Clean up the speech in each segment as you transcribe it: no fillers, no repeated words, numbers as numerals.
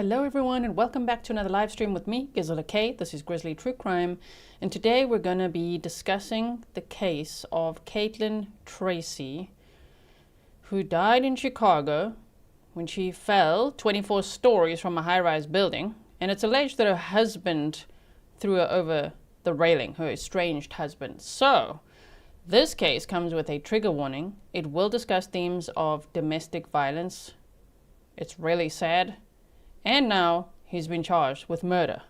Hello everyone and welcome back to another live stream with me, Grizzly. This is Grizzly True Crime, and today we're going to be discussing the case of Caitlin Tracey, who died in Chicago when she fell 24 stories from a high-rise building, and it's alleged that her husband threw her over the railing, her estranged husband. So, this case comes with a trigger warning. It will discuss themes of domestic violence. It's really sad. And now he's been charged with murder.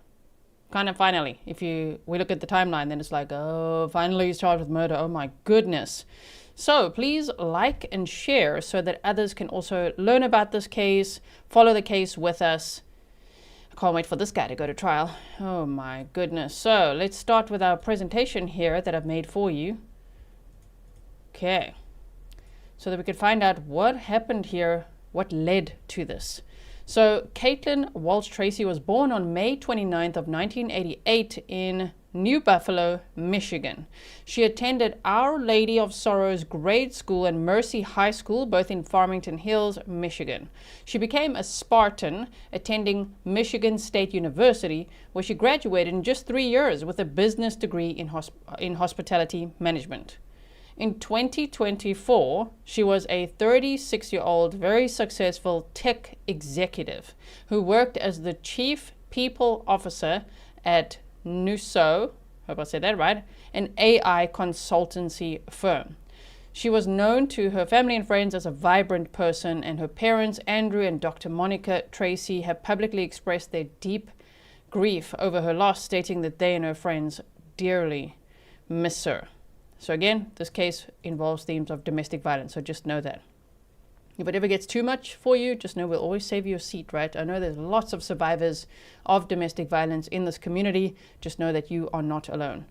Kind of finally, we look at the timeline, then it's like, oh, finally he's charged with murder. Oh my goodness. So please like and share so that others can also learn about this case, follow the case with us. I can't wait for this guy to go to trial. Oh my goodness. So let's start with our presentation here that I've made for you. Okay. So that we can find out what happened here, what led to this. So Caitlin Walsh Tracey was born on May 29th of 1988 in New Buffalo, Michigan. She attended Our Lady of Sorrows Grade School and Mercy High School, both in Farmington Hills, Michigan. She became a Spartan, attending Michigan State University, where she graduated in just 3 years with a business degree in hospitality management. In 2024, she was a 36-year-old, very successful tech executive who worked as the chief people officer at Nuso, hope I said that right, an AI consultancy firm. She was known to her family and friends as a vibrant person, and her parents, Andrew and Dr. Monica Tracey, have publicly expressed their deep grief over her loss, stating that they and her friends dearly miss her. So again, this case involves themes of domestic violence, so just know that. If it ever gets too much for you, just know we'll always save you a seat, right? I know there's lots of survivors of domestic violence in this community. Just know that you are not alone.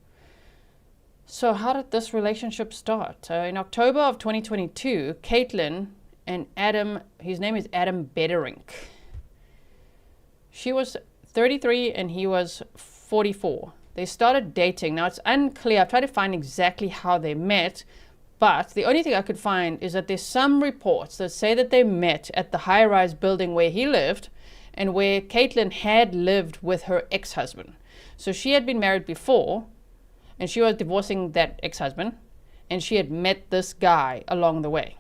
So how did this relationship start? In October of 2022, Caitlin and Adam, his name is Adam Beckerink. She was 33 and he was 44. They started dating. Now, it's unclear. I've tried to find exactly how they met, but the only thing I could find is that there's some reports that say that they met at the high-rise building where he lived and where Caitlin had lived with her ex-husband. So she had been married before, and she was divorcing that ex-husband, and she had met this guy along the way.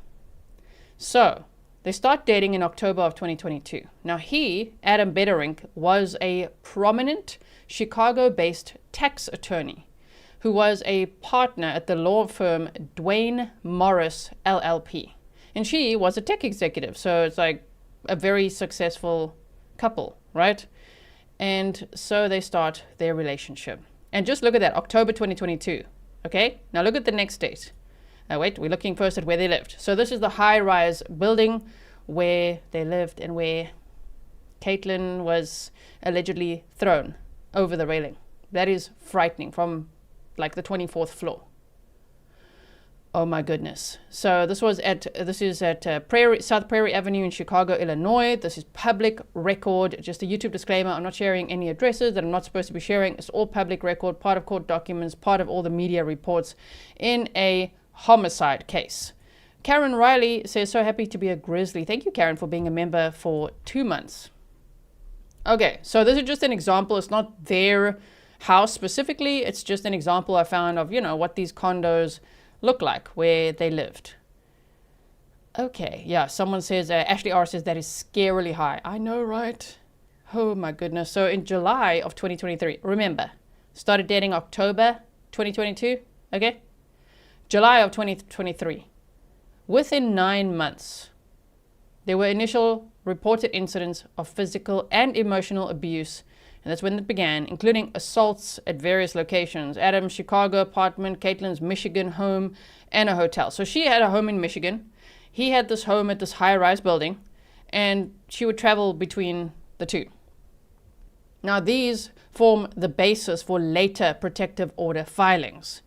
So they start dating in October of 2022. Now he, Adam Beckerink, was a prominent Chicago-based tax attorney who was a partner at the law firm Duane Morris LLP. And she was a tech executive, so it's like a very successful couple, right? And so they start their relationship. And just look at that, October 2022, okay? Now look at the next date. Wait, we're looking first at where they lived. So this is the high-rise building where they lived and where Caitlin was allegedly thrown over the railing. That is frightening, from like the 24th floor. Oh my goodness. So this is at South Prairie Avenue in Chicago, Illinois. This is public record. Just a YouTube disclaimer, I'm not sharing any addresses that I'm not supposed to be sharing. It's all public record, part of court documents, part of all the media reports in a homicide case. Karen Riley says, so happy to be a Grizzly. Thank you, Karen, for being a member for 2 months. Okay, so this is just an example. It's not their house specifically. It's just an example I found of, what these condos look like, where they lived. Okay, yeah, someone says, Ashley R says that is scarily high. I know, right? Oh my goodness. So in July of 2023, remember, started dating October 2022, okay? July of 2023. Within 9 months, there were initial reported incidents of physical and emotional abuse, and that's when it began, including assaults at various locations. Adam's Chicago apartment, Caitlin's Michigan home, and a hotel. So she had a home in Michigan. He had this home at this high-rise building, and she would travel between the two. Now, these form the basis for later protective order filings.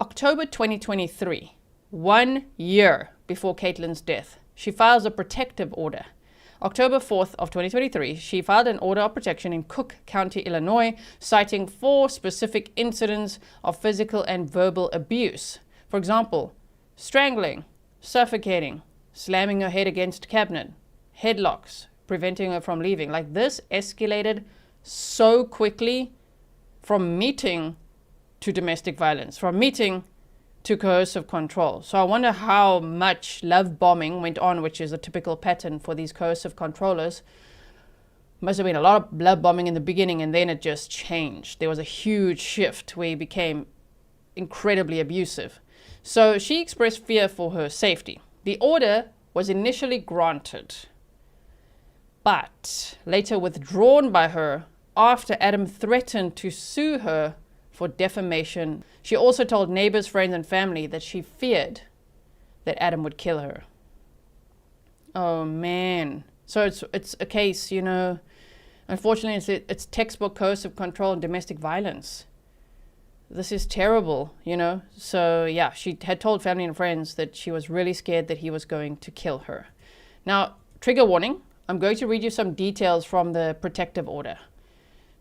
October 2023, 1 year before Caitlin's death, she files a protective order. October 4th of 2023, she filed an order of protection in Cook County, Illinois, citing 4 specific incidents of physical and verbal abuse. For example, strangling, suffocating, slamming her head against cabinet, headlocks, preventing her from leaving. Like, this escalated so quickly from meeting to domestic violence, from meeting to coercive control. So I wonder how much love bombing went on, which is a typical pattern for these coercive controllers. Must have been a lot of love bombing in the beginning, and then it just changed. There was a huge shift where he became incredibly abusive. So she expressed fear for her safety. The order was initially granted, but later withdrawn by her after Adam threatened to sue her for defamation. She also told neighbors, friends, and family that she feared that Adam would kill her. Oh man. So it's a case, you know, unfortunately it's textbook coercive control and domestic violence. This is terrible, you know. So yeah, she had told family and friends that she was really scared that he was going to kill her. Now, trigger warning, I'm going to read you some details from the protective order.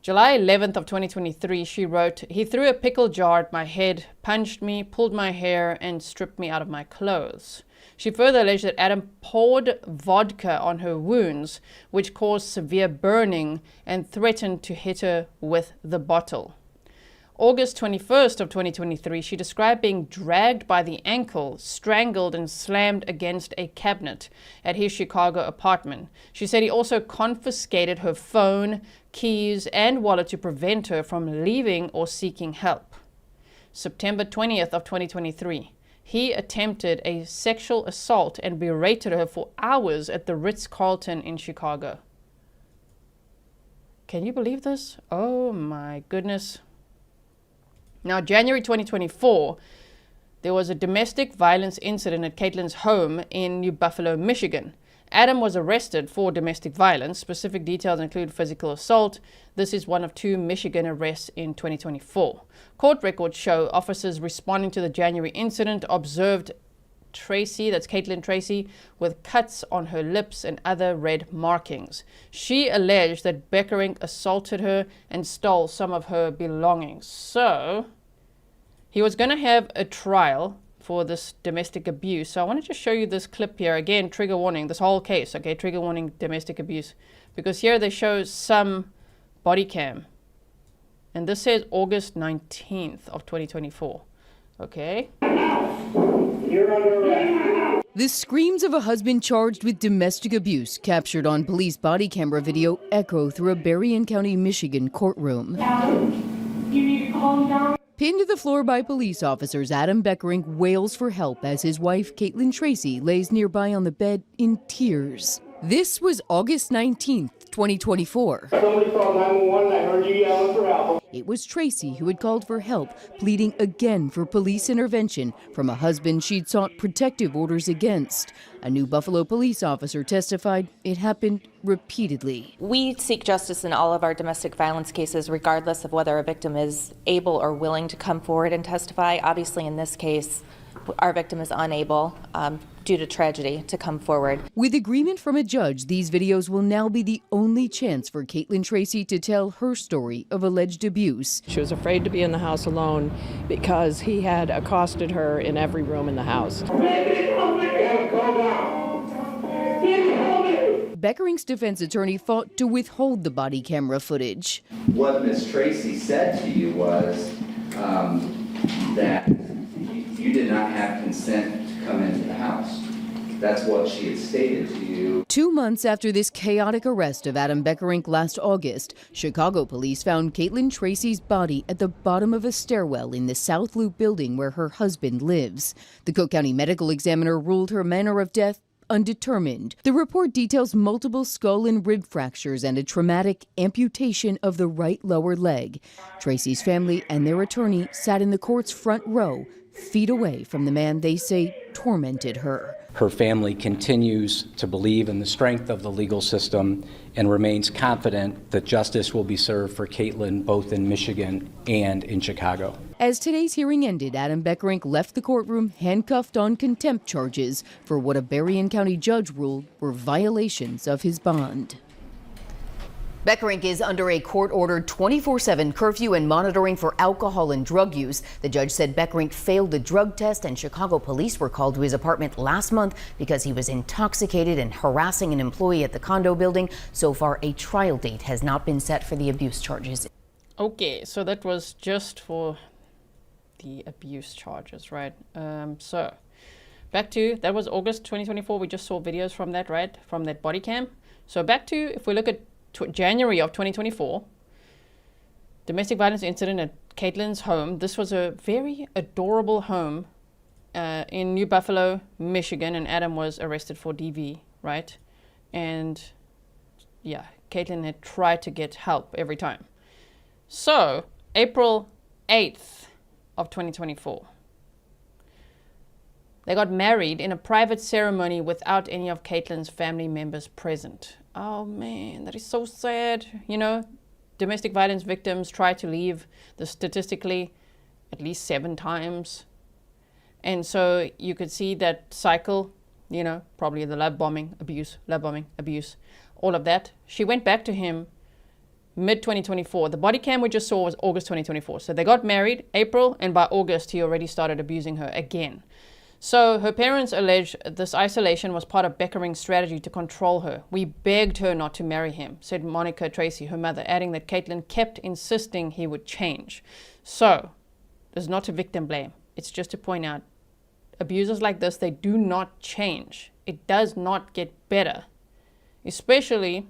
July 11th of 2023, she wrote, "He threw a pickle jar at my head, punched me, pulled my hair, and stripped me out of my clothes." She further alleged that Adam poured vodka on her wounds, which caused severe burning, and threatened to hit her with the bottle. August 21st of 2023, she described being dragged by the ankle, strangled, and slammed against a cabinet at his Chicago apartment. She said he also confiscated her phone, keys, and wallet to prevent her from leaving or seeking help. September 20th of 2023, he attempted a sexual assault and berated her for hours at the Ritz-Carlton in Chicago. Can you believe this? Oh my goodness. Now, January 2024, there was a domestic violence incident at Caitlin's home in New Buffalo, Michigan. Adam was arrested for domestic violence. Specific details include physical assault. This is one of 2 Michigan arrests in 2024. Court records show officers responding to the January incident observed Tracey, that's Caitlin Tracey, with cuts on her lips and other red markings. She alleged that Beckerink assaulted her and stole some of her belongings. So he was going to have a trial for this domestic abuse. So I want to just show you this clip here. Again, trigger warning, this whole case, okay, trigger warning, domestic abuse. Because here they show some body cam. And this says August 19th of 2024. Okay. You're under arrest. The screams of a husband charged with domestic abuse captured on police body camera video echo through a Berrien County, Michigan courtroom. You need to calm down. Pinned to the floor by police officers, Adam Beckerink wails for help as his wife, Caitlin Tracey, lays nearby on the bed in tears. This was August 19th, 2024. Somebody called 911 and I heard you yelling for help. It was Tracey who had called for help, pleading again for police intervention from a husband she'd sought protective orders against. A New Buffalo police officer testified it happened repeatedly. We seek justice in all of our domestic violence cases, regardless of whether a victim is able or willing to come forward and testify. Obviously, in this case, our victim is unable, due to tragedy, to come forward. With agreement from a judge, these videos will now be the only chance for Caitlin Tracey to tell her story of alleged abuse. She was afraid to be in the house alone because he had accosted her in every room in the house. Beckerink's defense attorney fought to withhold the body camera footage. What Ms. Tracey said to you was that you did not have consent to come into the house. That's what she had stated to you. 2 months after this chaotic arrest of Adam Beckerink last August, Chicago police found Caitlin Tracey's body at the bottom of a stairwell in the South Loop building where her husband lives. The Cook County medical examiner ruled her manner of death undetermined. The report details multiple skull and rib fractures and a traumatic amputation of the right lower leg. Tracey's family and their attorney sat in the court's front row, feet away from the man they say tormented her. Her family continues to believe in the strength of the legal system and remains confident that justice will be served for Caitlin both in Michigan and in Chicago. As today's hearing ended, Adam Beckerink left the courtroom handcuffed on contempt charges for what a Berrien County judge ruled were violations of his bond. Beckerink is under a court-ordered 24/7 curfew and monitoring for alcohol and drug use. The judge said Beckerink failed the drug test, and Chicago police were called to his apartment last month because he was intoxicated and harassing an employee at the condo building. So far, a trial date has not been set for the abuse charges. Okay, so that was just for the abuse charges, right? So back to, that was August 2024. We just saw videos from that, right? From that body cam. So back to, if we look at January of 2024, domestic violence incident at Caitlin's home. This was a very adorable home in New Buffalo, Michigan, and Adam was arrested for DV, right? And yeah, Caitlin had tried to get help every time. So April 8th of 2024, they got married in a private ceremony without any of Caitlin's family members present. Oh man, that is so sad. You know, domestic violence victims try to leave statistically at least 7 times. And so you could see that cycle, you know, probably the love bombing, abuse, all of that. She went back to him mid-2024. The body cam we just saw was August 2024. So they got married April, and by August he already started abusing her again. So her parents allege this isolation was part of Beckerink's strategy to control her. We begged her not to marry him, said Monica Tracey, her mother, adding that Caitlin kept insisting he would change. So there's not a victim blame. It's just to point out, abusers like this, they do not change. It does not get better. Especially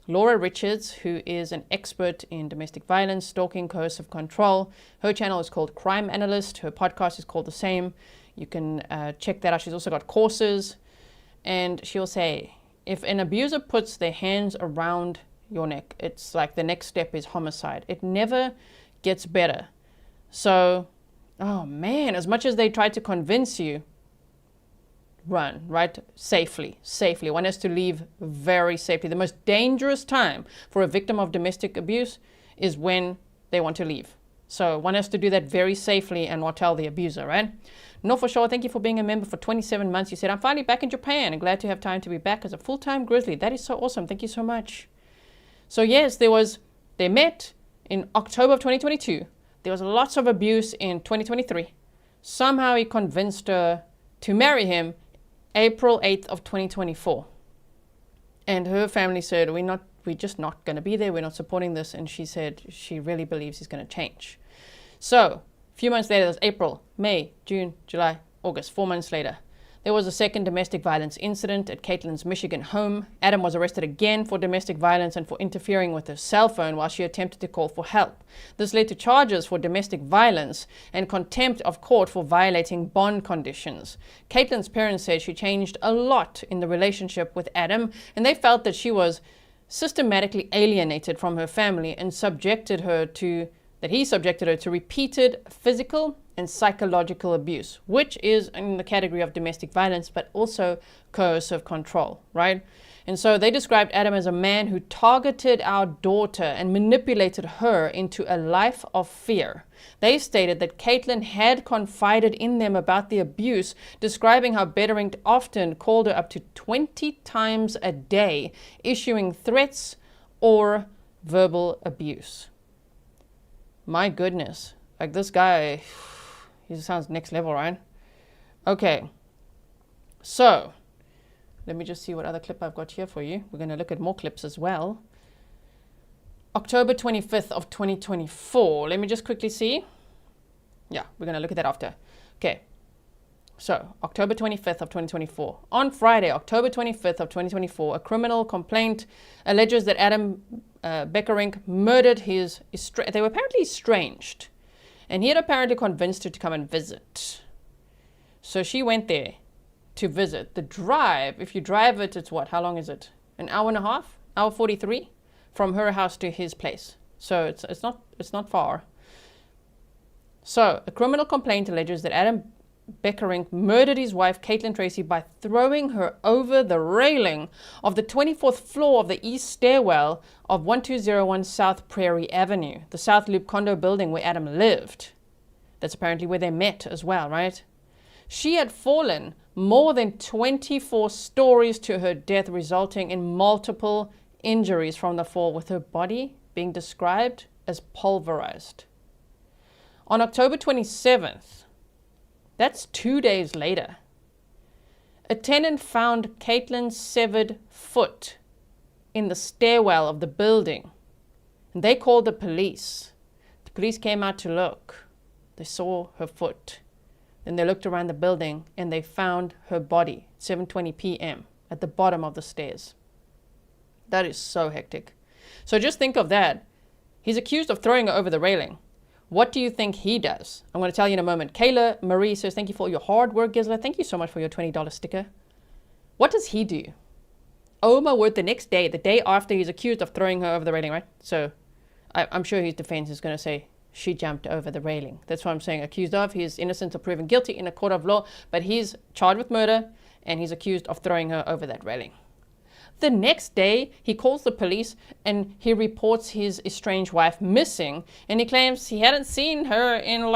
Laura Richards, who is an expert in domestic violence, stalking, coercive control. Her channel is called Crime Analyst. Her podcast is called the same. You can check that out. She's also got courses. And she'll say, if an abuser puts their hands around your neck, it's like the next step is homicide. It never gets better. So, oh man, as much as they try to convince you, run, right? Safely. One has to leave very safely. The most dangerous time for a victim of domestic abuse is when they want to leave. So one has to do that very safely and not tell the abuser, right? No, for sure. Thank you for being a member for 27 months. You said, I'm finally back in Japan and glad to have time to be back as a full-time Grizzly. That is so awesome. Thank you so much. So yes, they met in October of 2022. There was lots of abuse in 2023. Somehow he convinced her to marry him April 8th of 2024. And her family said, we're just not going to be there. We're not supporting this. And she said she really believes he's going to change. So a few months later, that's April, May, June, July, August, 4 months later. There was a second domestic violence incident at Caitlin's Michigan home. Adam was arrested again for domestic violence and for interfering with her cell phone while she attempted to call for help. This led to charges for domestic violence and contempt of court for violating bond conditions. Caitlin's parents said she changed a lot in the relationship with Adam, and they felt that she was systematically alienated from her family and he subjected her to repeated physical and psychological abuse, which is in the category of domestic violence, but also coercive control, right? And so they described Adam as a man who targeted our daughter and manipulated her into a life of fear. They stated that Caitlin had confided in them about the abuse, describing how Beckerink often called her up to 20 times a day, issuing threats or verbal abuse. My goodness, like this guy, he sounds next level, right? Okay, so let me just see what other clip I've got here for you. We're going to look at more clips as well. October 25th of 2024. Let me just quickly see. Yeah, we're going to look at that after. Okay, so October 25th of 2024. On Friday, October 25th of 2024, a criminal complaint alleges that Adam Beckerink murdered they were apparently estranged, and he had apparently convinced her to come and visit. So she went there to visit. The drive, if you drive it, it's what? How long is it? An hour and a half? Hour 43 from her house to his place. So it's not far. So a criminal complaint alleges that Adam Beckerink murdered his wife, Caitlin Tracey, by throwing her over the railing of the 24th floor of the east stairwell of 1201 South Prairie Avenue, the South Loop condo building where Adam lived. That's apparently where they met as well, right? She had fallen more than 24 stories to her death, resulting in multiple injuries from the fall, with her body being described as pulverized. On October 27th, that's 2 days later, a tenant found Caitlin's severed foot in the stairwell of the building, and they called the police. The police came out to look. They saw her foot. Then they looked around the building and they found her body at 7:20 p.m. at the bottom of the stairs. That is so hectic. So just think of that. He's accused of throwing her over the railing. What do you think he does? I'm going to tell you in a moment. Kayla Marie says, thank you for your hard work, Grizzly. Thank you so much for your $20 sticker. What does he do? Oh my word, the next day, the day after, he's accused of throwing her over the railing, right? So I'm sure his defense is going to say she jumped over the railing. That's what I'm saying. Accused of, he's innocent or proven guilty in a court of law, but he's charged with murder and he's accused of throwing her over that railing. The next day, he calls the police and he reports his estranged wife missing, and he claims he hadn't seen her in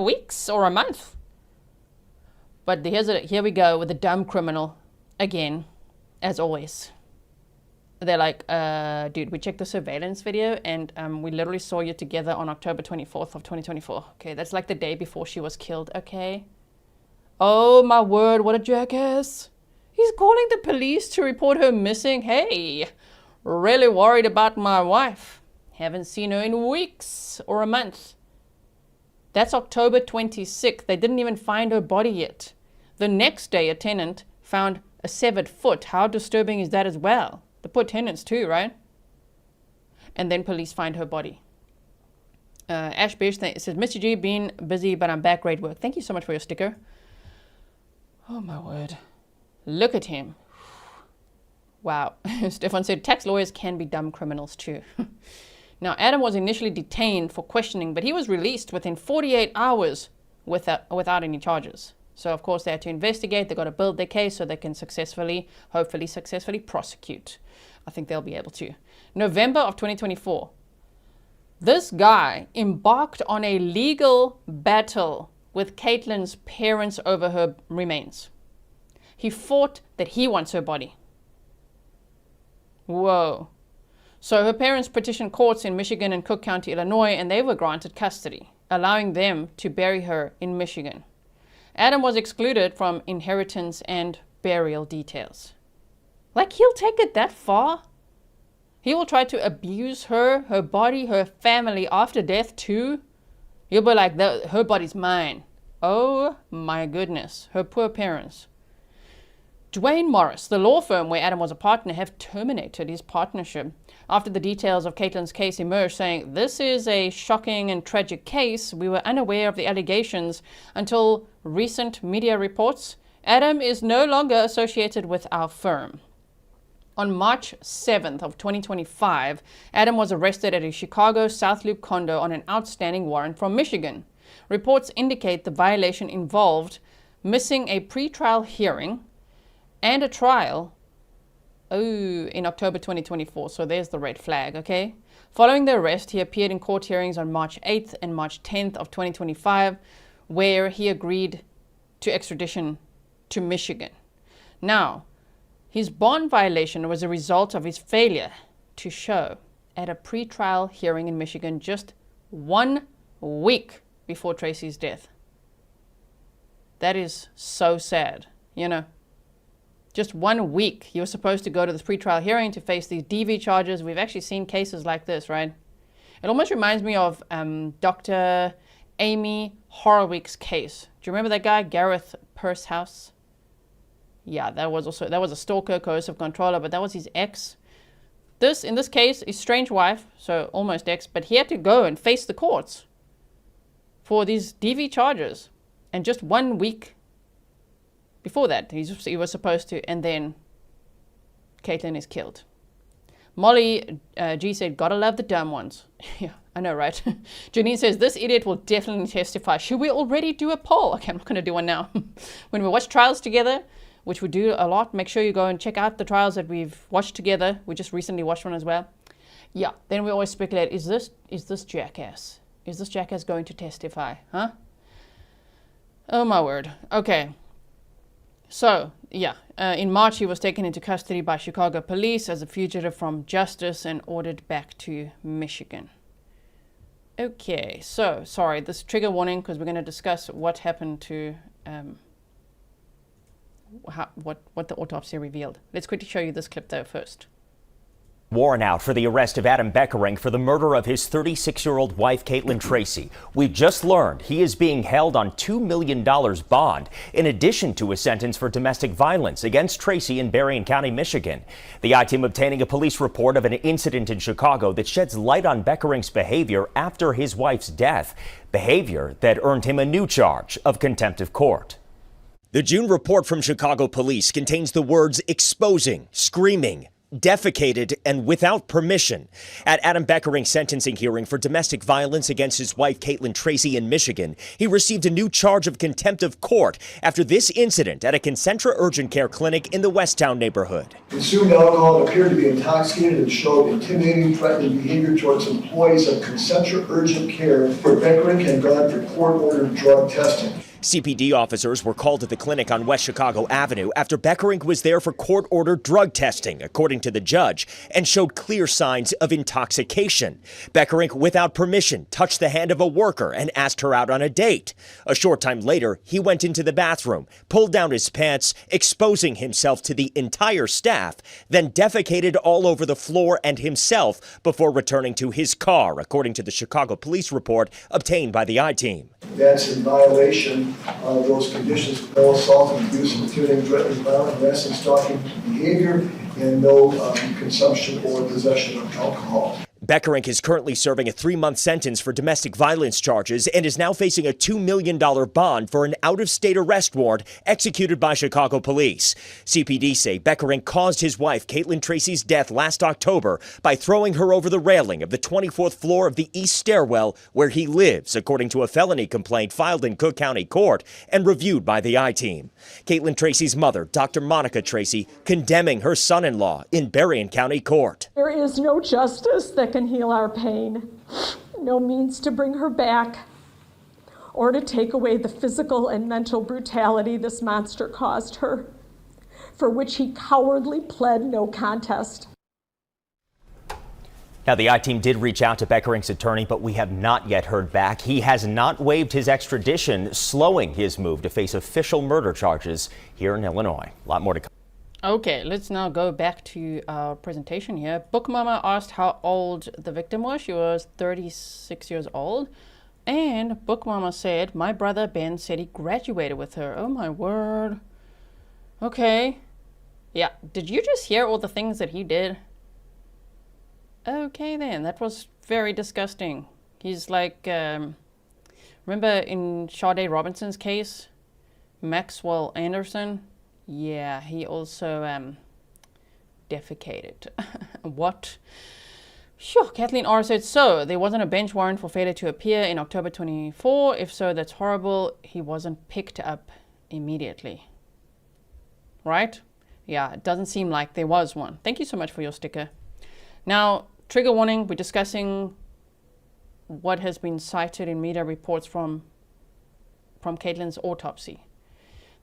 weeks or a month. But here we go with the dumb criminal again, as always. They're like, dude, we checked the surveillance video and we literally saw you together on October 24th of 2024. Okay, that's like the day before she was killed, okay? Oh my word, what a jackass. He's calling the police to report her missing. Hey, really worried about my wife. Haven't seen her in weeks or a month. That's October 26th. They didn't even find her body yet. The next day, a tenant found a severed foot. How disturbing is that as well? The poor tenants too, right? And then police find her body. Ash Beige says, Mr. G, been busy, but I'm back. Great work. Thank you so much for your sticker. Oh my word. Look at him. Wow. Stefan said, tax lawyers can be dumb criminals too. Now, Adam was initially detained for questioning, but he was released within 48 hours without any charges. So, of course, they had to investigate. They got to build their case so they can hopefully successfully prosecute. I think they'll be able to. November of 2024. This guy embarked on a legal battle with Caitlin's parents over her remains. He fought that he wants her body. Whoa. So her parents petitioned courts in Michigan and Cook County, Illinois, and they were granted custody, allowing them to bury her in Michigan. Adam was excluded from inheritance and burial details. Like, he'll take it that far? He will try to abuse her, her body, her family after death too? He'll be like, her body's mine. Oh my goodness. Her poor parents. Dwayne Morris, the law firm where Adam was a partner, have terminated his partnership after the details of Caitlin's case emerged, saying, this is a shocking and tragic case. We were unaware of the allegations until recent media reports. Adam is no longer associated with our firm. On March 7th of 2025, Adam was arrested at a Chicago South Loop condo on an outstanding warrant from Michigan. Reports indicate the violation involved missing a pretrial hearing and a trial in October 2024. So there's the red flag, okay? Following the arrest, he appeared in court hearings on March 8th and March 10th of 2025, where he agreed to extradition to Michigan. Now, his bond violation was a result of his failure to show at a pretrial hearing in Michigan just 1 week before Tracey's death. That is so sad, Just 1 week. He was supposed to go to this pretrial hearing to face these DV charges. We've actually seen cases like this, right? It almost reminds me of Dr. Amy Horowitz case. Do you remember that guy, Gareth Pursehouse? Yeah, that was a stalker, coercive controller, but that was his ex. In this case, estranged wife, so almost ex, but he had to go and face the courts for these DV charges. And just 1 week before that, he was supposed to, and then Caitlin is killed. Molly G said, gotta love the dumb ones. Yeah, I know, right? Janine says, this idiot will definitely testify. Should we already do a poll? Okay, I'm not going to do one now. When we watch trials together, which we do a lot, make sure you go and check out the trials that we've watched together. We just recently watched one as well. Yeah, then we always speculate, is this jackass? Is this jackass going to testify? Huh? Oh my word. Okay. So, yeah, in March he was taken into custody by Chicago police as a fugitive from justice and ordered back to Michigan. Okay, so, sorry, this trigger warning because we're going to discuss what happened to, what the autopsy revealed. Let's quickly show you this clip though first. Warrant out for the arrest of Adam Beckerink for the murder of his 36-year-old wife, Caitlin Tracey. We just learned he is being held on $2 million bond, in addition to a sentence for domestic violence against Tracey in Berrien County, Michigan. The I-team obtaining a police report of an incident in Chicago that sheds light on Beckerink's behavior after his wife's death, behavior that earned him a new charge of contempt of court. The June report from Chicago police contains the words exposing, screaming, defecated, and without permission. At Adam Beckerink's sentencing hearing for domestic violence against his wife Caitlin Tracey in Michigan, he received a new charge of contempt of court after this incident at a Concentra urgent care clinic in the Westtown neighborhood. Consumed alcohol and appeared to be intoxicated and showed intimidating, threatening behavior towards employees of Concentra urgent care where Beckerink had gone for court-ordered drug testing. CPD officers were called to the clinic on West Chicago Avenue after Beckerink was there for court-ordered drug testing, according to the judge, and showed clear signs of intoxication. Beckerink, without permission, touched the hand of a worker and asked her out on a date. A short time later, he went into the bathroom, pulled down his pants, exposing himself to the entire staff, then defecated all over the floor and himself before returning to his car, according to the Chicago police report obtained by the I-team. That's in violation of those conditions: no assault, abuse, intimidating, threatening, violent, harassing, stalking behavior, and no consumption or possession of alcohol. Beckerink is currently serving a 3-month sentence for domestic violence charges and is now facing a $2 million bond for an out-of-state arrest warrant executed by Chicago police. CPD say Beckerink caused his wife Caitlin Tracey's death last October by throwing her over the railing of the 24th floor of the East Stairwell where he lives, according to a felony complaint filed in Cook County Court and reviewed by the I-team. Caitlin Tracey's mother, Dr. Monica Tracey, condemning her son-in-law in Berrien County Court. There is no justice that can heal our pain, no means to bring her back, or to take away the physical and mental brutality this monster caused her, for which he cowardly pled no contest. Now, the I-team did reach out to Beckerink's attorney, but we have not yet heard back. He has not waived his extradition, slowing his move to face official murder charges here in Illinois. A lot more to come. Okay, let's now go back to our presentation here. Book Mama asked how old the victim was. She was 36 years old. And Book Mama said, my brother Ben said he graduated with her. Oh my word. Okay. Yeah, did you just hear all the things that he did? Okay then, that was very disgusting. He's like, remember in Sade Robinson's case? Maxwell Anderson? Yeah, he also defecated. What? Sure, Kathleen R. said, so there wasn't a bench warrant for failure to appear in October 24. If so, that's horrible. He wasn't picked up immediately. Right? Yeah, it doesn't seem like there was one. Thank you so much for your sticker. Now, trigger warning, we're discussing what has been cited in media reports from Caitlin's autopsy.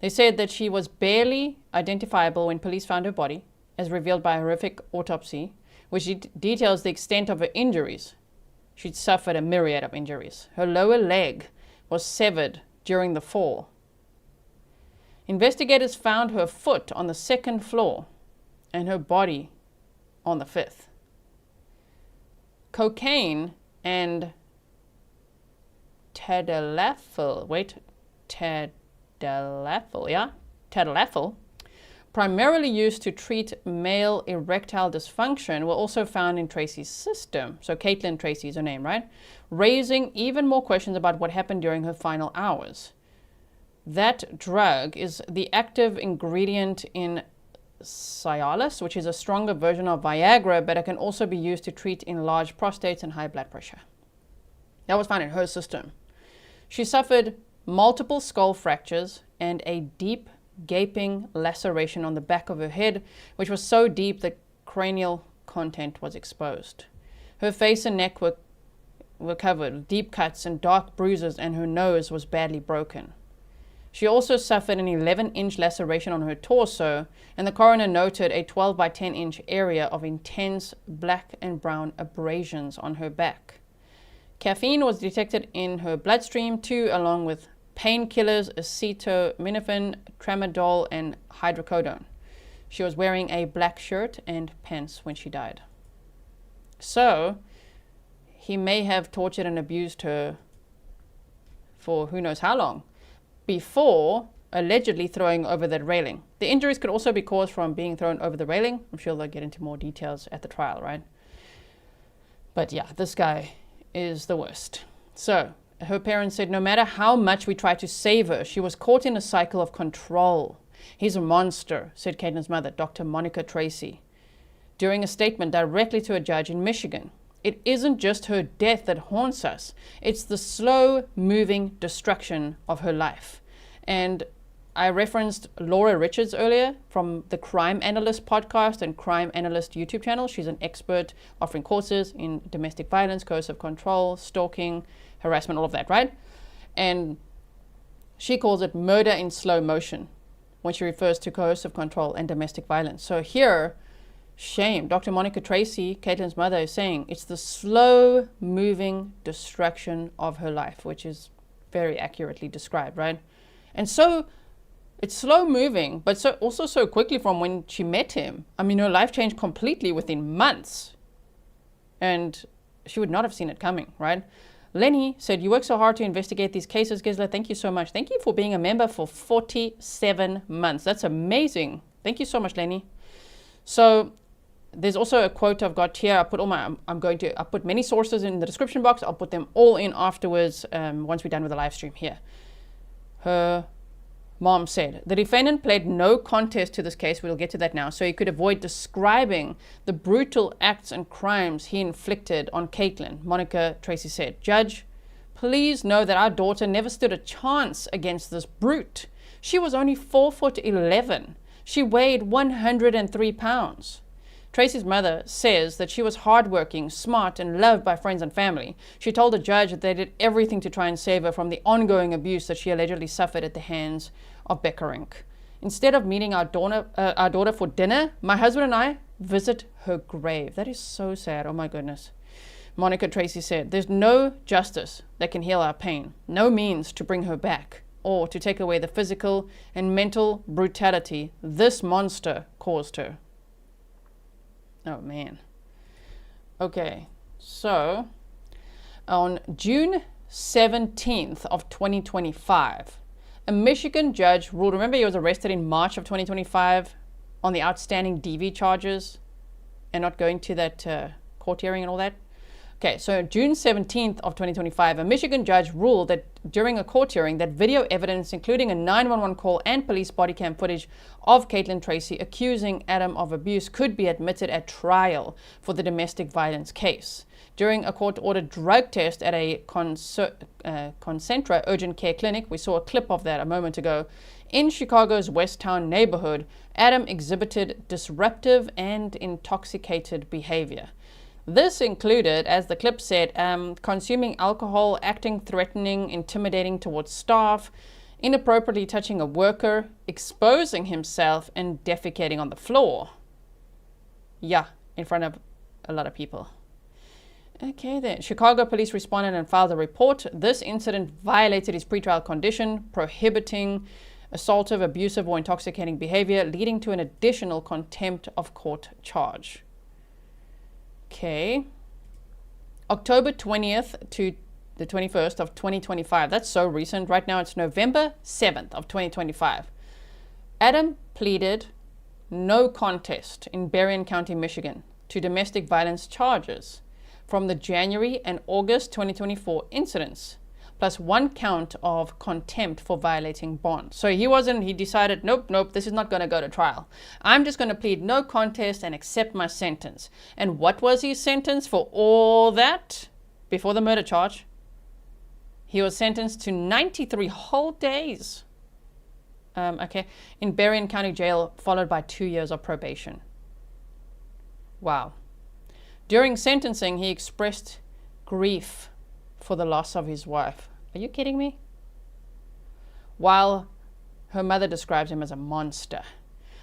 They said that she was barely identifiable when police found her body, as revealed by a horrific autopsy, which details the extent of her injuries. She'd suffered a myriad of injuries. Her lower leg was severed during the fall. Investigators found her foot on the 2nd floor and her body on the 5th. Cocaine and tadalafil, primarily used to treat male erectile dysfunction, were also found in Tracey's system. So Caitlin Tracey is her name, right? Raising even more questions about what happened during her final hours. That drug is the active ingredient in Cialis, which is a stronger version of Viagra, but it can also be used to treat enlarged prostates and high blood pressure. That was found in her system. She suffered multiple skull fractures and a deep gaping laceration on the back of her head, which was so deep that cranial content was exposed. Her face and neck were covered with deep cuts and dark bruises, and her nose was badly broken. She also suffered an 11-inch laceration on her torso, and the coroner noted a 12 by 10-inch area of intense black and brown abrasions on her back. Caffeine was detected in her bloodstream too, along with painkillers, acetaminophen, tramadol, and hydrocodone. She was wearing a black shirt and pants when she died. So, he may have tortured and abused her for who knows how long, before allegedly throwing over that railing. The injuries could also be caused from being thrown over the railing. I'm sure they'll get into more details at the trial, right? But yeah, this guy is the worst. So, her parents said no matter how much we tried to save her, she was caught in a cycle of control. He's a monster, said Caitlin's mother, Dr. Monica Tracey, during a statement directly to a judge in Michigan. It isn't just her death that haunts us. It's the slow-moving destruction of her life. And I referenced Laura Richards earlier from the Crime Analyst podcast and Crime Analyst YouTube channel. She's an expert offering courses in domestic violence, coercive control, stalking, harassment, all of that, right? And she calls it murder in slow motion when she refers to coercive control and domestic violence. So here, shame. Dr. Monica Tracey, Caitlin's mother, is saying it's the slow-moving destruction of her life, which is very accurately described, right? And so it's slow-moving, but also so quickly from when she met him. I mean, her life changed completely within months, and she would not have seen it coming, right? Lenny said, you work so hard to investigate these cases, Gisela. Thank you so much. Thank you for being a member for 47 months. That's amazing. Thank you so much, Lenny. So there's also a quote I've got here. I put many sources in the description box. I'll put them all in afterwards once we're done with the live stream here. Her mom said, the defendant pled no contest to this case. We'll get to that now. So he could avoid describing the brutal acts and crimes he inflicted on Caitlin. Monica Tracey said, Judge, please know that our daughter never stood a chance against this brute. She was only 4'11". She weighed 103 pounds. Tracey's mother says that she was hardworking, smart, and loved by friends and family. She told the judge that they did everything to try and save her from the ongoing abuse that she allegedly suffered at the hands of Beckerink. Instead of meeting our daughter for dinner, my husband and I visit her grave. That is so sad. Oh my goodness. Monica Tracey said, there's no justice that can heal our pain, no means to bring her back, or to take away the physical and mental brutality this monster caused her. Oh, man. Okay, so on June 17th of 2025, a Michigan judge ruled, remember he was arrested in March of 2025 on the outstanding DV charges and not going to that court hearing and all that? Okay, so June 17th of 2025, a Michigan judge ruled that during a court hearing that video evidence, including a 911 call and police body cam footage of Caitlin Tracey accusing Adam of abuse, could be admitted at trial for the domestic violence case. During a court-ordered drug test at a Concentra urgent care clinic, we saw a clip of that a moment ago, in Chicago's Westtown neighborhood, Adam exhibited disruptive and intoxicated behavior. This included, as the clip said, consuming alcohol, acting threatening, intimidating towards staff, inappropriately touching a worker, exposing himself, and defecating on the floor. Yeah, in front of a lot of people. Okay then. Chicago police responded and filed a report. This incident violated his pretrial condition, prohibiting assaultive, abusive, or intoxicating behavior, leading to an additional contempt of court charge. Okay, October 20th to the 21st of 2025. That's so recent. Right now it's November 7th of 2025. Adam pleaded no contest in Berrien County, Michigan to domestic violence charges from the January and August 2024 incidents, plus one count of contempt for violating bond. So he decided, nope, this is not going to go to trial. I'm just going to plead no contest and accept my sentence. And what was his sentence for all that? Before the murder charge, he was sentenced to 93 whole days. In Berrien County Jail, followed by 2 years of probation. Wow. During sentencing, he expressed grief for the loss of his wife. Are you kidding me? While Her mother describes him as a monster.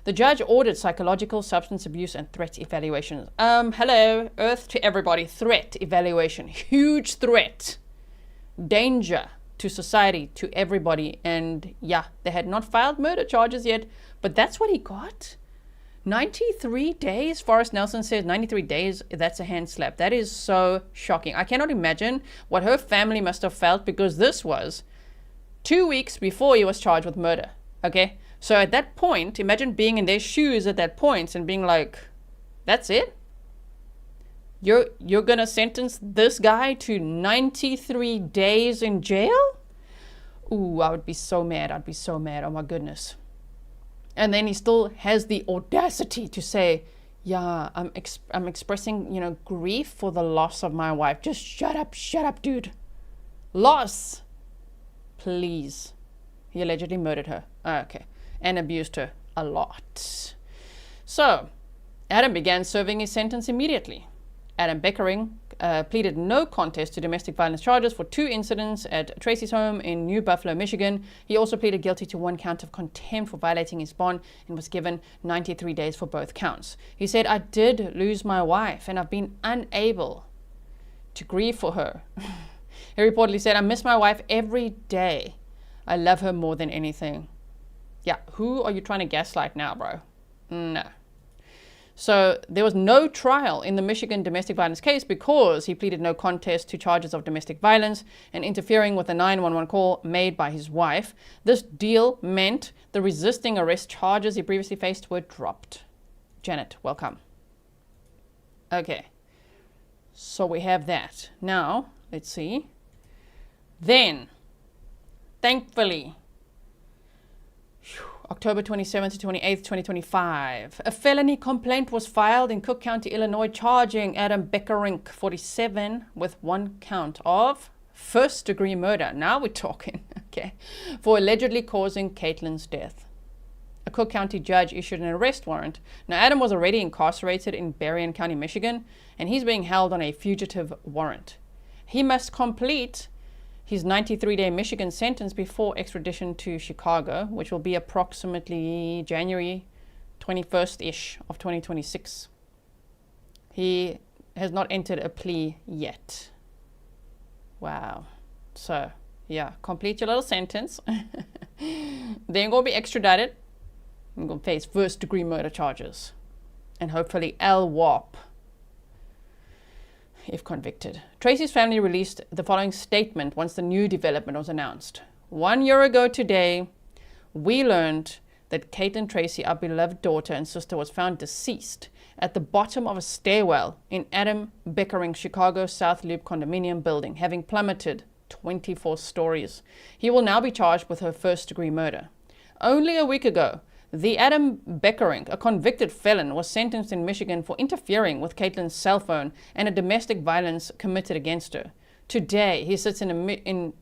The judge ordered psychological, substance abuse, and threat evaluations. Hello, Earth to everybody. Threat evaluation. Huge threat. Danger to society, to everybody. And yeah, they had not filed murder charges yet, but that's what he got. 93 days, Forrest Nelson says 93 days, that's a hand slap. That is so shocking. I cannot imagine what her family must have felt, because this was 2 weeks before he was charged with murder. Okay, so at that point, imagine being in their shoes at that point and being like, that's it? You're gonna sentence this guy to 93 days in jail? Ooh, I would be so mad. I'd be so mad. Oh my goodness. And then he still has the audacity to say, yeah, I'm expressing, grief for the loss of my wife. Just shut up, dude. Loss. Please. He allegedly murdered her. Okay. And abused her a lot. So, Adam began serving his sentence immediately. Adam Beckerink pleaded no contest to domestic violence charges for 2 incidents at Tracey's home in New Buffalo, Michigan. He also pleaded guilty to 1 count of contempt for violating his bond and was given 93 days for both counts. He said, I did lose my wife and I've been unable to grieve for her. He reportedly said, I miss my wife every day. I love her more than anything. Yeah, who are you trying to gaslight now, bro? No. So there was no trial in the Michigan domestic violence case because he pleaded no contest to charges of domestic violence and interfering with a 911 call made by his wife. This deal meant the resisting arrest charges he previously faced were dropped. Janet, welcome. Okay, so we have that. Now, let's see. Then, thankfully, October 27th to 28th, 2025. A felony complaint was filed in Cook County, Illinois, charging Adam Beckerink, 47, with 1 count of first-degree murder. Now we're talking, okay, for allegedly causing Caitlin's death. A Cook County judge issued an arrest warrant. Now, Adam was already incarcerated in Berrien County, Michigan, and he's being held on a fugitive warrant. He must complete his 93-day Michigan sentence before extradition to Chicago, which will be approximately January 21st-ish of 2026. He has not entered a plea yet. Wow. So, yeah, complete your little sentence. Then you're going to be extradited. You're going to face first-degree murder charges. And hopefully LWOP, if convicted. Tracey's family released the following statement once the new development was announced. 1 year ago today, we learned that Caitlin Tracey, our beloved daughter and sister, was found deceased at the bottom of a stairwell in Adam Beckerink, Chicago South Loop condominium building, having plummeted 24 stories. He will now be charged with her first-degree murder. Only a week ago, the Adam Beckerink, a convicted felon, was sentenced in Michigan for interfering with Caitlin's cell phone and a domestic violence committed against her. Today, he sits in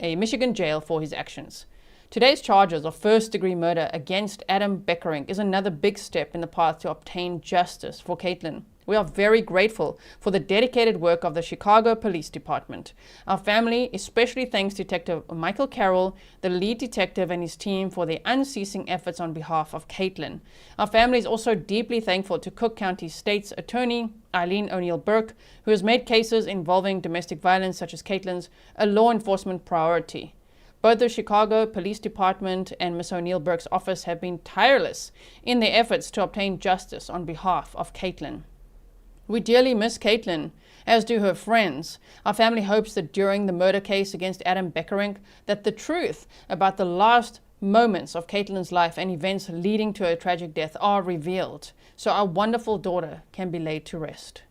a Michigan jail for his actions. Today's charges of first-degree murder against Adam Beckerink is another big step in the path to obtain justice for Caitlin. We are very grateful for the dedicated work of the Chicago Police Department. Our family especially thanks Detective Michael Carroll, the lead detective, and his team for their unceasing efforts on behalf of Caitlin. Our family is also deeply thankful to Cook County State's Attorney Eileen O'Neill Burke, who has made cases involving domestic violence such as Caitlin's a law enforcement priority. Both the Chicago Police Department and Ms. O'Neill Burke's office have been tireless in their efforts to obtain justice on behalf of Caitlin. We dearly miss Caitlin, as do her friends. Our family hopes that during the murder case against Adam Beckerink, that the truth about the last moments of Caitlin's life and events leading to her tragic death are revealed, so our wonderful daughter can be laid to rest.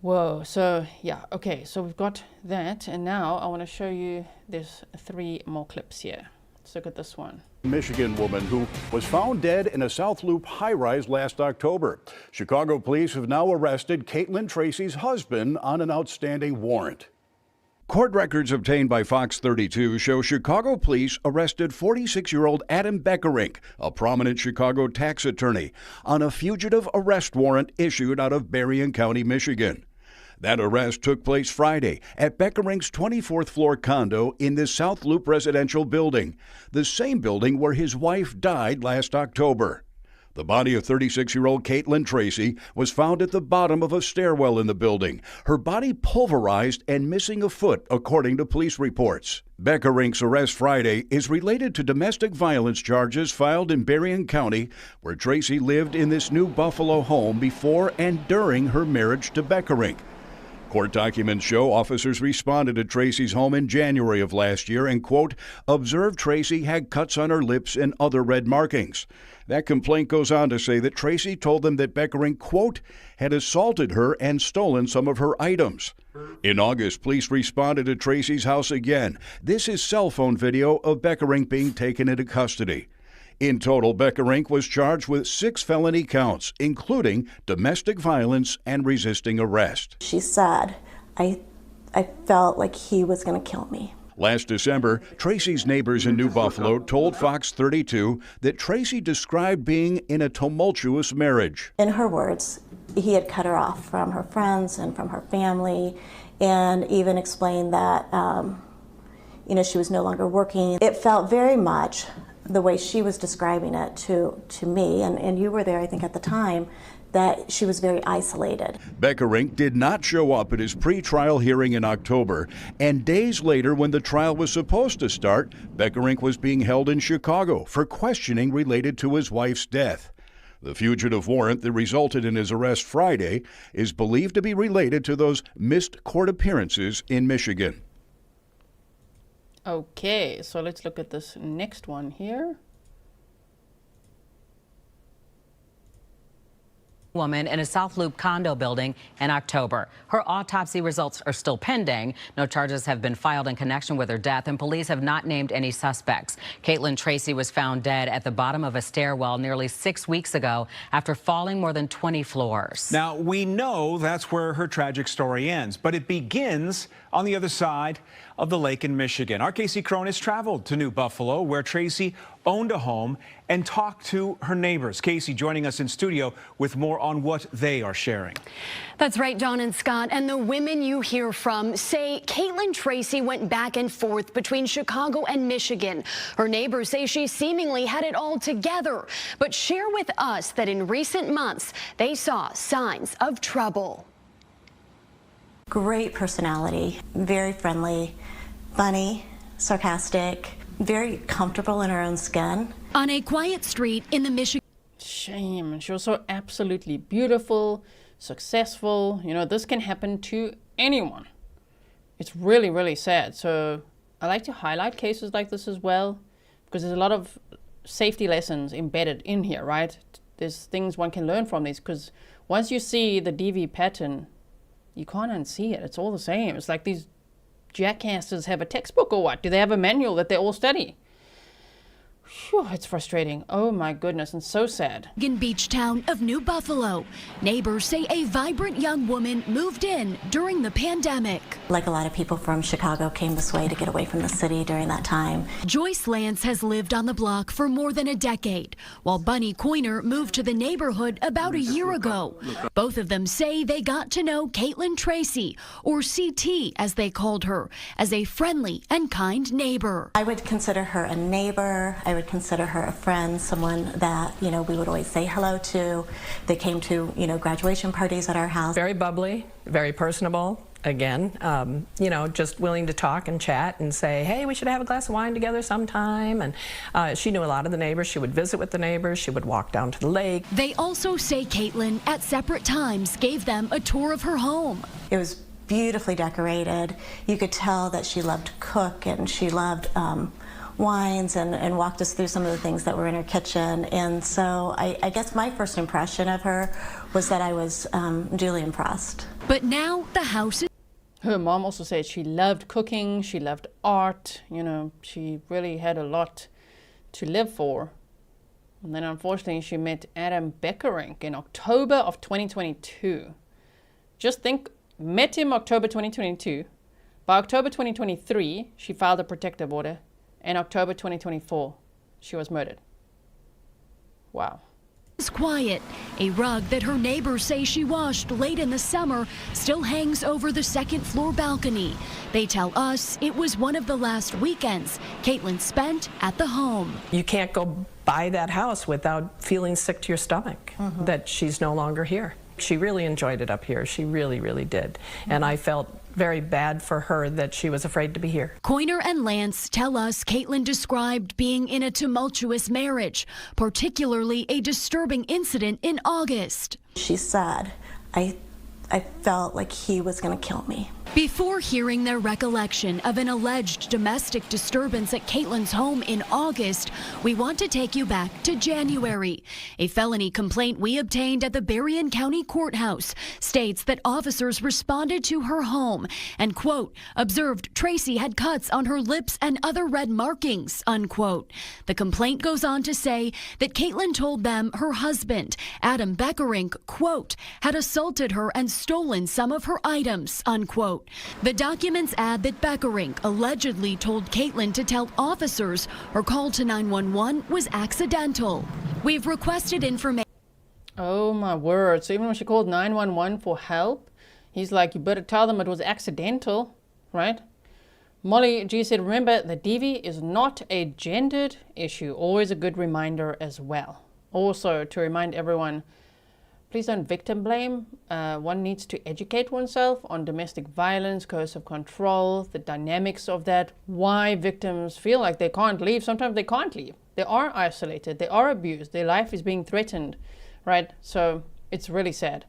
Whoa, so yeah, okay, so we've got that, and now I want to show you, there's 3 more clips here. Let's look at this one. Michigan woman who was found dead in a South Loop high-rise last October. Chicago police have now arrested Caitlin Tracey's husband on an outstanding warrant. Court records obtained by Fox 32 show Chicago police arrested 46-year-old Adam Beckerink, a prominent Chicago tax attorney, on a fugitive arrest warrant issued out of Berrien County, Michigan. That arrest took place Friday at Beckerink's 24th floor condo in the South Loop residential building, the same building where his wife died last October. The body of 36-year-old Caitlin Tracey was found at the bottom of a stairwell in the building, her body pulverized and missing a foot, according to police reports. Beckerink's arrest Friday is related to domestic violence charges filed in Berrien County, where Tracey lived in this New Buffalo home before and during her marriage to Beckerink. Court documents show officers responded to Tracey's home in January of last year and, quote, observed Tracey had cuts on her lips and other red markings. That complaint goes on to say that Tracey told them that Beckerink, quote, had assaulted her and stolen some of her items. In August, police responded to Tracey's house again. This is cell phone video of Beckerink being taken into custody. In total, Beckerink was charged with 6 felony counts, including domestic violence and resisting arrest. She said, I felt like he was going to kill me. Last December, Tracey's neighbors in New Buffalo told Fox 32 that Tracey described being in a tumultuous marriage. In her words, he had cut her off from her friends and from her family, and even explained that, she was no longer working. It felt very much the way she was describing it to me, and you were there, I think, at the time, that she was very isolated. Beckerink did not show up at his pre-trial hearing in October, and days later, when the trial was supposed to start, Beckerink was being held in Chicago for questioning related to his wife's death. The fugitive warrant that resulted in his arrest Friday is believed to be related to those missed court appearances in Michigan. Okay, so let's look at this next one here. Woman in a South Loop condo building in October. Her autopsy results are still pending. No charges have been filed in connection with her death, and police have not named any suspects. Caitlin Tracey was found dead at the bottom of a stairwell nearly 6 weeks ago after falling more than 20 floors. Now, we know that's where her tragic story ends, but it begins on the other side of the lake in Michigan. Our Casey Cronus traveled to New Buffalo, where Tracey owned a home, and talked to her neighbors. Casey joining us in studio with more on what they are sharing. That's right, John and Scott. And the women you hear from say Caitlin Tracey went back and forth between Chicago and Michigan. Her neighbors say she seemingly had it all together, but share with us that in recent months, they saw signs of trouble. Great personality, very friendly, funny, sarcastic, very comfortable in her own skin. On a quiet street in the Michigan. Shame. She was so absolutely beautiful, successful. This can happen to anyone. It's really, really sad. So I like to highlight cases like this as well, because there's a lot of safety lessons embedded in here, right? There's things one can learn from these, because once you see the DV pattern, you can't unsee it. It's all the same. It's like these jackasses have a textbook or what? Do they have a manual that they all study? Whew, it's frustrating. Oh my goodness, and so sad. Beach town of New Buffalo. Neighbors say a vibrant young woman moved in during the pandemic. Like a lot of people from Chicago came this way to get away from the city during that time. Joyce Lance has lived on the block for more than a decade, while Bunny Coiner moved to the neighborhood about a year ago. Both of them say they got to know Caitlin Tracey, or CT as they called her, as a friendly and kind neighbor. I would consider her a neighbor. I would consider her a friend, someone that, we would always say hello to. They came to, graduation parties at our house. Very bubbly, very personable. Again, just willing to talk and chat and say, hey, we should have a glass of wine together sometime. And she knew a lot of the neighbors. She would visit with the neighbors. She would walk down to the lake. They also say Caitlin, at separate times, gave them a tour of her home. It was beautifully decorated. You could tell that she loved to cook, and she loved wines, and walked us through some of the things that were in her kitchen. And so I guess my first impression of her was that I was duly impressed. But now the house is... Her mom also said she loved cooking, she loved art, she really had a lot to live for. And then unfortunately she met Adam Beckerink in October of 2022. Just think, met him October 2022. By October 2023, she filed a protective order. In October 2024, she was murdered. Wow. seems quiet. A rug that her neighbors say she washed late in the summer still hangs over the second-floor balcony. They tell us it was one of the last weekends Caitlin spent at the home. You can't go buy that house without feeling sick to your stomach that she's no longer here. She really enjoyed it up here. She really, really did. And I felt very bad for her that she was afraid to be here. Coiner and Lance tell us Caitlin described being in a tumultuous marriage, particularly a disturbing incident in August. She said, I felt like he was going to kill me. Before hearing their recollection of an alleged domestic disturbance at Caitlin's home in August, we want to take you back to January. A felony complaint we obtained at the Berrien County Courthouse states that officers responded to her home and, quote, observed Tracey had cuts on her lips and other red markings, unquote. The complaint goes on to say that Caitlin told them her husband, Adam Beckerink, quote, had assaulted her and stolen some of her items, unquote. The documents add that Beckerink allegedly told Caitlin to tell officers her call to 911 was accidental. We've requested information. Oh my word. So even when she called 911 for help, he's like, you better tell them it was accidental, right? Molly G said, remember, the DV is not a gendered issue. Always a good reminder as well. Also, to remind everyone, please don't victim blame. One needs to educate oneself on domestic violence, coercive control, the dynamics of that, why victims feel like they can't leave. Sometimes they can't leave. They are isolated. They are abused. Their life is being threatened, right? So it's really sad.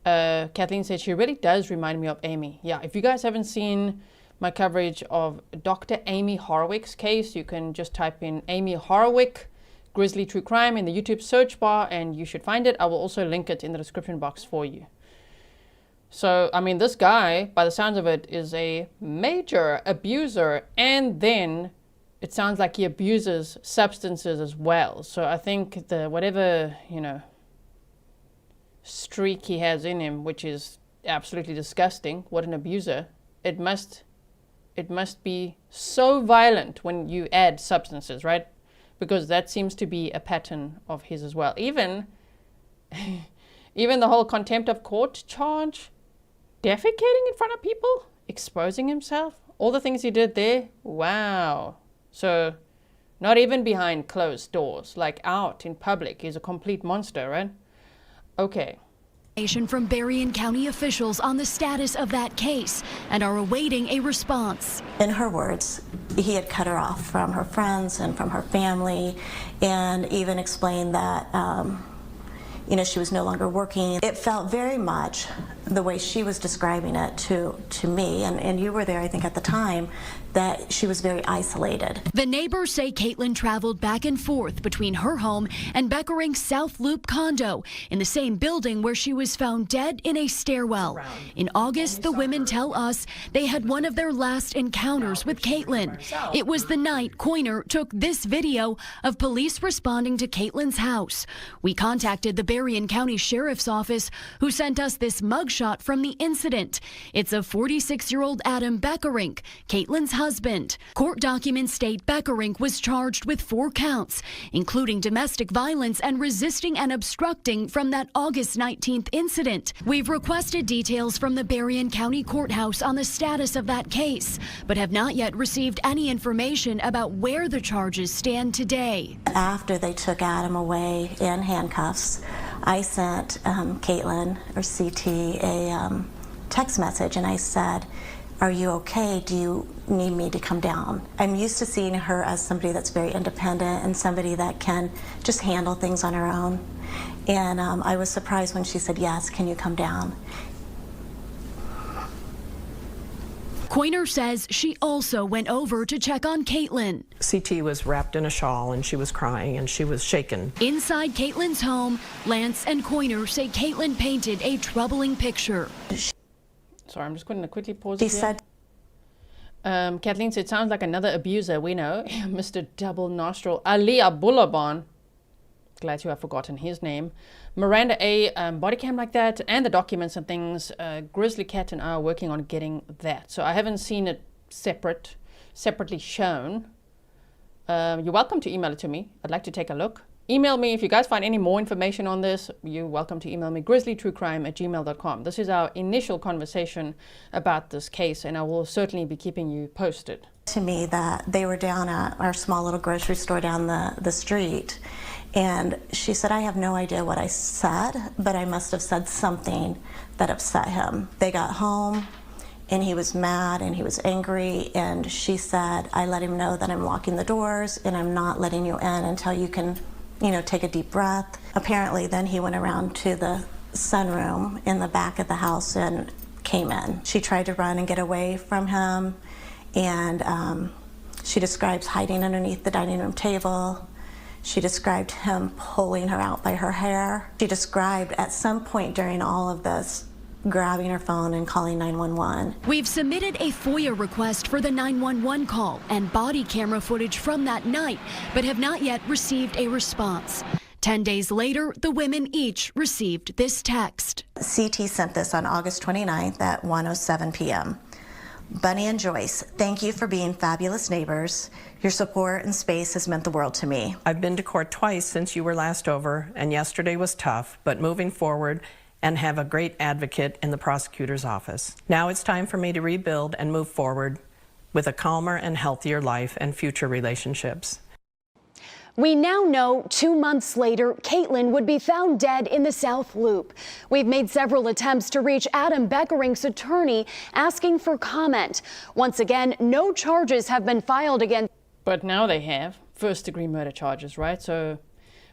Kathleen said she really does remind me of Amy. Yeah, if you guys haven't seen my coverage of Dr. Amy Horwick's case, you can just type in Amy Horwick, Grizzly True Crime in the YouTube search bar and you should find it. I will also link it in the description box for you. So, I mean, this guy, by the sounds of it, is a major abuser, and then it sounds like he abuses substances as well. So I think the whatever, you know, streak he has in him, which is absolutely disgusting, what an abuser, it must be so violent when you add substances, right? Because that seems to be a pattern of his as well. Even the whole contempt of court charge, defecating in front of people, exposing himself, all the things he did there, wow. So not even behind closed doors, like out in public, he's a complete monster, right? Okay. From Berrien County officials on the status of that case and are awaiting a response. In her words, he had cut her off from her friends and from her family, and even explained that you know, she was no longer working. It felt very much the way she was describing it to me, and you were there, I think, at the time, that she was very isolated. The neighbors say Caitlin traveled back and forth between her home and Beckerink's South Loop condo in the same building where she was found dead in a stairwell. In August, the women tell us they had one of their last encounters with Caitlin. It was the night Coiner took this video of police responding to Caitlin's house. We contacted the Berrien County Sheriff's Office, who sent us this mugshot from the incident. It's of 46-year-old Adam Beckerink, Caitlin's husband. Court documents state Beckerink was charged with 4 counts, including domestic violence and resisting and obstructing from that August 19th incident. We've requested details from the Berrien County Courthouse on the status of that case, but have not yet received any information about where the charges stand today. After they took Adam away in handcuffs, I sent Caitlin, or CT, a text message, and I said, are you okay? Do you need me to come down? I'm used to seeing her as somebody that's very independent and somebody that can just handle things on her own. And I was surprised when she said, yes, can you come down? Coiner says she also went over to check on Caitlin. CT was wrapped in a shawl and she was crying and she was shaken. Inside Caitlin's home, Lance and Coiner say Caitlin painted a troubling picture. Sorry, I'm just going to quickly pause She it here. said, Kathleen said, sounds like another abuser we know, Mr. Double Nostril, Ali Abulaban. Glad to have forgotten his name. Miranda A, body cam like that, and the documents and things. Grizzly Cat and I are working on getting that. So I haven't seen it separately shown. You're welcome to email it to me. I'd like to take a look. email me if you guys find any more information on this. You're welcome to email me, grizzlytruecrime@gmail.com. This is our initial conversation about this case, and I will certainly be keeping you posted. To me that they were down at our small little grocery store down the street, and she said, I have no idea what I said, but I must have said something that upset him. They got home and he was mad and he was angry, and she said, I let him know that I'm locking the doors and I'm not letting you in until you can, take a deep breath. Apparently then he went around to the sunroom in the back of the house and came in. She tried to run and get away from him, and she describes hiding underneath the dining room table. She described him pulling her out by her hair. She described at some point during all of this grabbing her phone and calling 911. We've submitted a FOIA request for the 911 call and body camera footage from that night, but have not yet received a response. 10 days later, the women each received this text. CT sent this on August 29th at 1:07 p.m. Bunny and Joyce, thank you for being fabulous neighbors. Your support and space has meant the world to me. I've been to court twice since you were last over, and yesterday was tough, but moving forward and have a great advocate in the prosecutor's office. Now it's time for me to rebuild and move forward with a calmer and healthier life and future relationships. We now know 2 months later, Caitlin would be found dead in the South Loop. We've made several attempts to reach Adam Beckerink's attorney asking for comment. Once again, no charges have been filed against. But now they have first-degree murder charges, right? So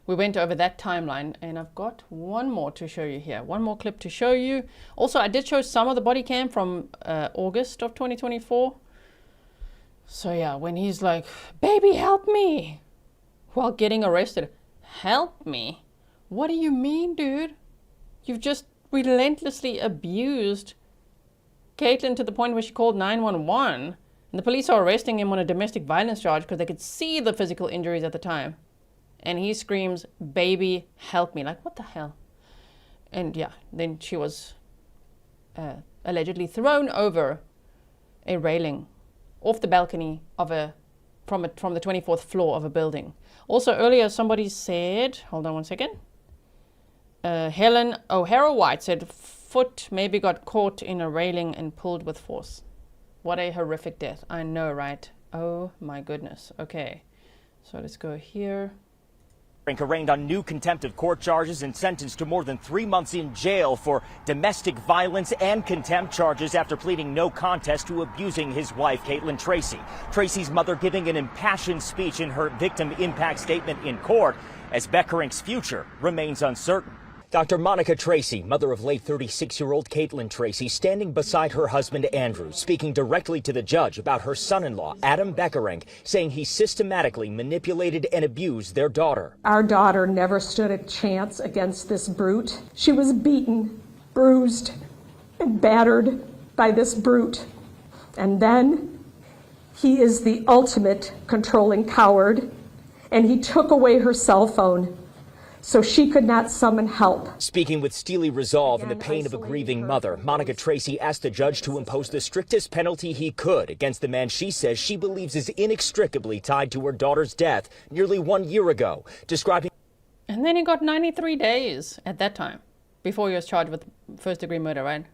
we went over that timeline, and I've got one more to show you here. One more clip to show you. Also, I did show some of the body cam from August of 2024. So yeah, when he's like, baby, help me, while getting arrested. Help me? What do you mean, dude? You've just relentlessly abused Caitlin to the point where she called 911. And the police are arresting him on a domestic violence charge because they could see the physical injuries at the time. And he screams, baby, help me. Like, what the hell? And yeah, then she was allegedly thrown over a railing off the balcony of from the 24th floor of a building. Also earlier somebody said, hold on one second, Helen O'Hara White said foot maybe got caught in a railing and pulled with force. What a horrific death. I know, right? Oh my goodness. Okay, so let's go here. Beckerink arraigned on new contempt of court charges and sentenced to more than 3 months in jail for domestic violence and contempt charges after pleading no contest to abusing his wife, Caitlin Tracey. Tracey's mother giving an impassioned speech in her victim impact statement in court as Beckerink's future remains uncertain. Dr. Monica Tracey, mother of late 36-year-old Caitlin Tracey, standing beside her husband Andrew, speaking directly to the judge about her son-in-law, Adam Beckerink, saying he systematically manipulated and abused their daughter. Our daughter never stood a chance against this brute. She was beaten, bruised, and battered by this brute. And then he is the ultimate controlling coward, and he took away her cell phone so she could not summon help. Speaking with steely resolve and the pain of a grieving mother, Monica Tracey asked the judge to impose the strictest penalty he could against the man she says she believes is inextricably tied to her daughter's death nearly 1 year ago, describing... And then he got 93 days at that time, before he was charged with first-degree murder, right?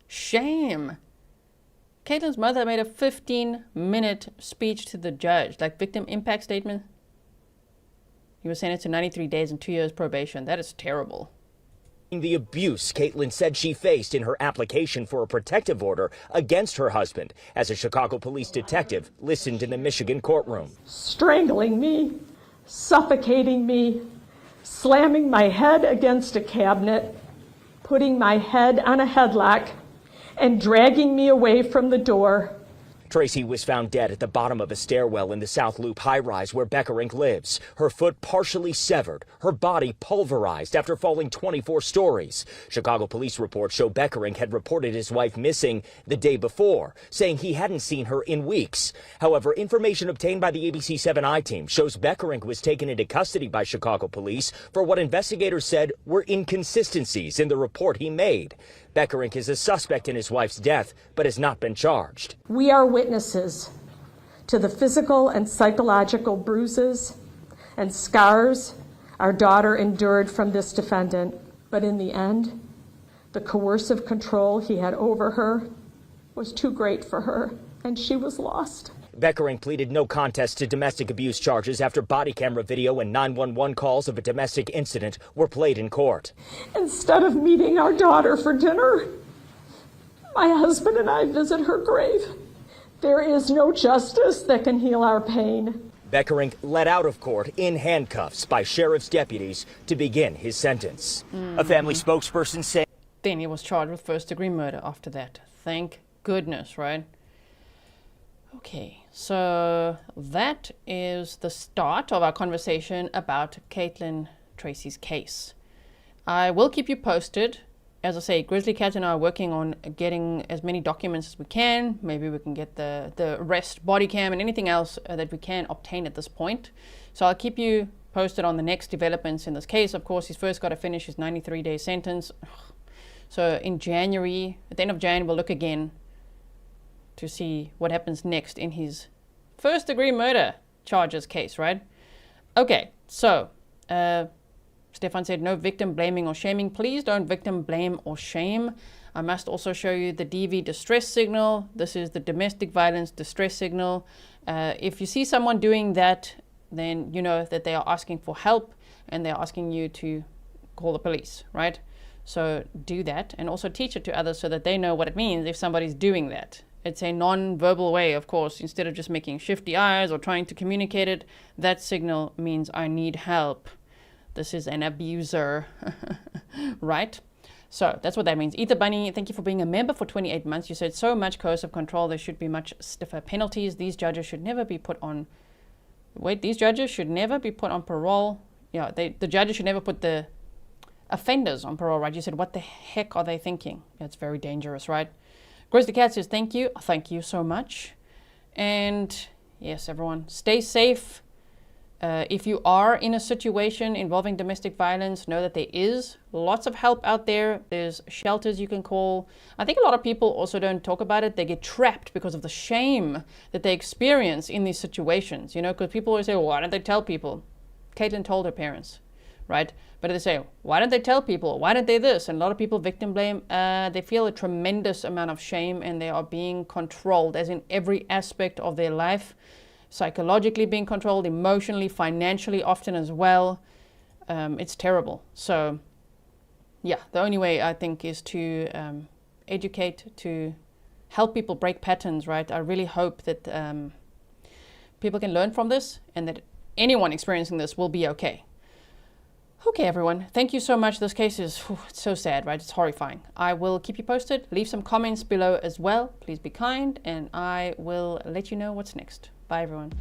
Shame. Caitlin's mother made a 15-minute speech to the judge, like victim impact statement. He was sentenced to 93 days and 2 years probation. That is terrible. The abuse Caitlin said she faced in her application for a protective order against her husband, as a Chicago police detective listened in the Michigan courtroom. Strangling me, suffocating me, slamming my head against a cabinet, putting my head on a headlock, and dragging me away from the door. Tracey was found dead at the bottom of a stairwell in the South Loop high-rise where Beckerink lives. Her foot partially severed, her body pulverized after falling 24 stories. Chicago police reports show Beckerink had reported his wife missing the day before, saying he hadn't seen her in weeks. However, information obtained by the ABC 7i team shows Beckerink was taken into custody by Chicago police for what investigators said were inconsistencies in the report he made. Beckerink is a suspect in his wife's death, but has not been charged. We are witnesses to the physical and psychological bruises and scars our daughter endured from this defendant, but in the end, the coercive control he had over her was too great for her, and she was lost. Beckerink pleaded no contest to domestic abuse charges after body camera video and 911 calls of a domestic incident were played in court. Instead of meeting our daughter for dinner, my husband and I visit her grave. There is no justice that can heal our pain. Beckerink let out of court in handcuffs by sheriff's deputies to begin his sentence. A family spokesperson said then he was charged with first-degree murder after that. Thank goodness, right? Okay, so that is the start of our conversation about Caitlin Tracey's case. I will keep you posted. As I say, Grizzly Cat and I are working on getting as many documents as we can. Maybe we can get the arrest body cam and anything else that we can obtain at this point. So I'll keep you posted on the next developments in this case. Of course, he's first got to finish his 93-day sentence. So in January, at the end of January, we'll look again to see what happens next in his first-degree murder charges case, right? Okay, so Stefan said, no victim blaming or shaming. Please don't victim blame or shame. I must also show you the DV distress signal. This is the domestic violence distress signal. If you see someone doing that, then you know that they are asking for help and they're asking you to call the police, right? So do that and also teach it to others so that they know what it means if somebody's doing that. It's a non-verbal way, of course. Instead of just making shifty eyes or trying to communicate it, that signal means I need help. This is an abuser, right? So that's what that means. Ether Bunny, thank you for being a member for 28 months. You said so much coercive control. There should be much stiffer penalties. These judges should never be put on... Wait, these judges should never be put on parole. Yeah, the judges should never put the offenders on parole, right? You said, what the heck are they thinking? That's very dangerous, right? Grizzly Cat says, thank you. Thank you so much. And yes, everyone, stay safe. If you are in a situation involving domestic violence, know that there is lots of help out there. There's shelters you can call. I think a lot of people also don't talk about it. They get trapped because of the shame that they experience in these situations, you know, because people always say, well, why don't they tell people? Caitlin told her parents, right? But they say, why don't they tell people? Why don't they this? And a lot of people victim blame. They feel a tremendous amount of shame and they are being controlled, as in every aspect of their life. Psychologically being controlled, emotionally, financially often as well. It's terrible. So yeah, the only way I think is to educate, to help people break patterns, right? I really hope that people can learn from this and that anyone experiencing this will be okay. Okay, everyone, thank you so much. This case is it's so sad, right? It's horrifying. I will keep you posted. Leave some comments below as well. Please be kind, and I will let you know what's next. Bye, everyone.